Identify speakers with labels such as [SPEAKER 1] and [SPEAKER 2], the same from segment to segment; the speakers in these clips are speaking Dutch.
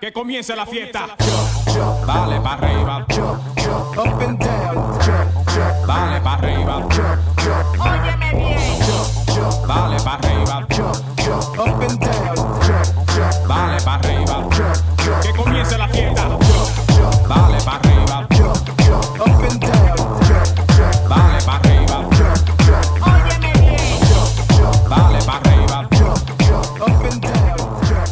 [SPEAKER 1] que comience la fiesta. Dale pa' arriba,
[SPEAKER 2] Up and down,
[SPEAKER 1] dale pa' arriba,
[SPEAKER 3] Óyeme bien.
[SPEAKER 1] dale pa' arriba,
[SPEAKER 2] up and down,
[SPEAKER 1] dale pa' arriba, que comience la fiesta. Dale pa' arriba,
[SPEAKER 2] up and down,
[SPEAKER 1] dale pa' arriba,
[SPEAKER 3] Óyeme bien.
[SPEAKER 1] dale pa' arriba,
[SPEAKER 2] up and down.
[SPEAKER 1] dale pa' arriba.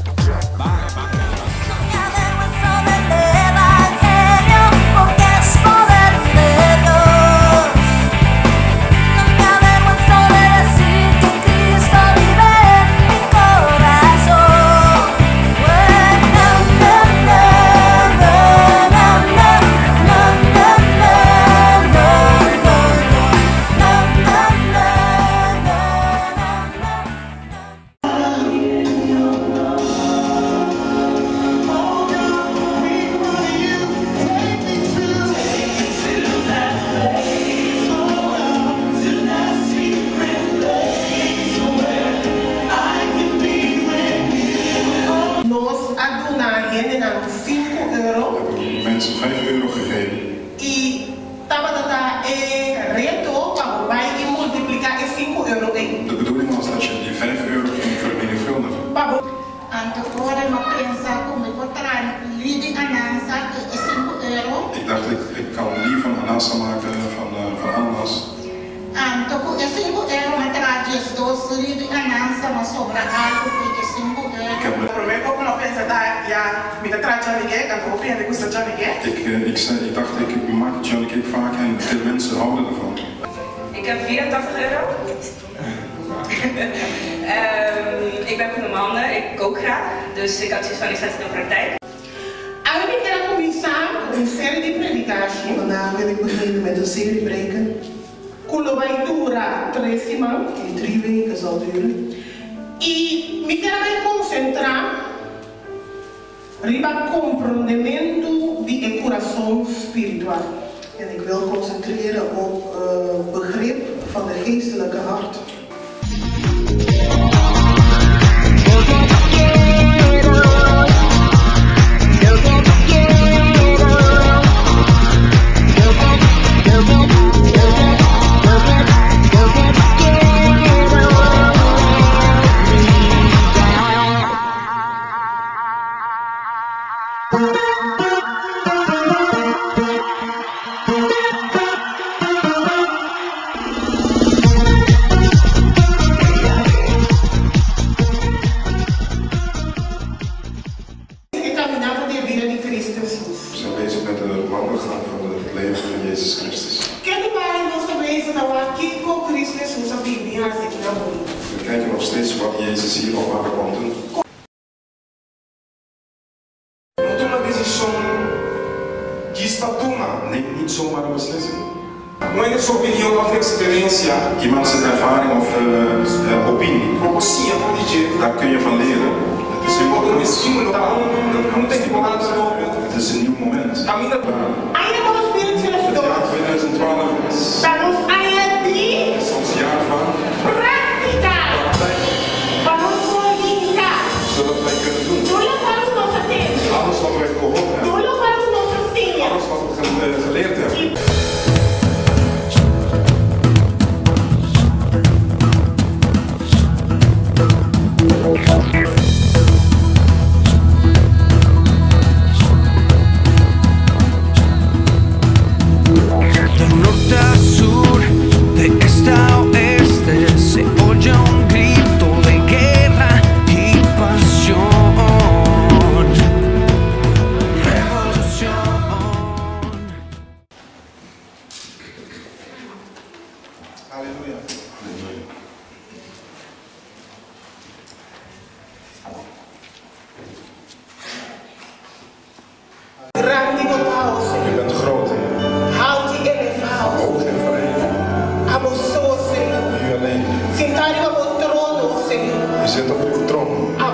[SPEAKER 4] Me avergüenzo del evangelio porque es poder de Dios. No me avergüenzo de decir que Cristo vive en mi corazón. No, no, no, no, no, no, no, no,
[SPEAKER 5] Nos adunayen en 5 euro
[SPEAKER 6] mensen 5 euro gegeven.
[SPEAKER 5] y estaba dando reto para vai y multiplicar es 5 euro en.
[SPEAKER 6] De bedoeling was dat je die 5 euro ging vermenigvuldigen.
[SPEAKER 5] Para
[SPEAKER 3] Antevoren me pensa como encontrar living anansa que es 5 euro.
[SPEAKER 6] Ik dacht, ik kan die van Anasa maken van ananas.
[SPEAKER 3] Antoco es 5 euro me trajes dos living anansa me sobra algo que es 5
[SPEAKER 6] Ik
[SPEAKER 3] euro.
[SPEAKER 6] heb
[SPEAKER 5] prometo que no pensa da ya mi tra Johnny Cake en ook de gusta Johnny Cake.
[SPEAKER 6] ik dacht, ik maak Johnny Cake vaak en veel mensen houden ervan.
[SPEAKER 7] Ik heb 84 euro. Ik ben van de mannen, ik kook graag, dus ik had zoiets van ik zet het in praktijk.
[SPEAKER 5] Aí eu quero começar uma série de predicações.
[SPEAKER 8] Vandaag wil ik beginnen met een serie preken
[SPEAKER 5] Culo vai durar 3 semanas.
[SPEAKER 8] die 3 weken zal duren.
[SPEAKER 5] E me quero me concentrar riba compreendimento de coração espiritual.
[SPEAKER 8] En ik wil concentreren op begrip van de geestelijke hart.
[SPEAKER 5] E caminhada de vida de Cristo Jesus.
[SPEAKER 6] We zijn bezig met de wandelgang van het leven van Jezus Christus.
[SPEAKER 5] Quero mais nossa vez não aqui com Cristo Jesus a Bíblia assim na mão.
[SPEAKER 6] We kijken nog steeds wat Jezus hier op aarde kwam doen.
[SPEAKER 9] Não toma decisão que está toma.
[SPEAKER 6] Neem niet zomaar een beslissing.
[SPEAKER 9] Não é sua opinião ou experiência.
[SPEAKER 6] Iemand zijn ervaring of opinie,
[SPEAKER 9] Como sim, eu vou dizer.
[SPEAKER 6] daar kun je van leren. Het is een
[SPEAKER 9] Quando me
[SPEAKER 6] moment.
[SPEAKER 9] estímulo, tá? Não tem que falar de novo.
[SPEAKER 6] Het is een nieuw moment.
[SPEAKER 9] Caminha.
[SPEAKER 5] Ainda com o Espírito
[SPEAKER 6] Het
[SPEAKER 5] Santo.
[SPEAKER 6] jaar 2012 is
[SPEAKER 5] Estamos aí
[SPEAKER 6] ons jaar van
[SPEAKER 5] praticar. Vamos praticar.
[SPEAKER 6] zodat wij kunnen doen.
[SPEAKER 5] Tudo para os nossos tempos.
[SPEAKER 6] Alles wat wij gehoord hebben,
[SPEAKER 5] Tudo para os nossos filhos.
[SPEAKER 6] alles wat we geleerd hebben.
[SPEAKER 10] De norte a sur, de este a oeste, se oye un grito de guerra y pasión. Revolución.
[SPEAKER 6] Halleluja.
[SPEAKER 5] Grande total,
[SPEAKER 6] Je
[SPEAKER 5] Senhor.
[SPEAKER 6] bent groot, Heer.
[SPEAKER 5] Alto e elevado.
[SPEAKER 6] Hoog en verheven.
[SPEAKER 5] Abençoa, Senhor.
[SPEAKER 6] U alleen.
[SPEAKER 5] Sentar no trono, Senhor.
[SPEAKER 6] Je zit op uw troon.
[SPEAKER 5] A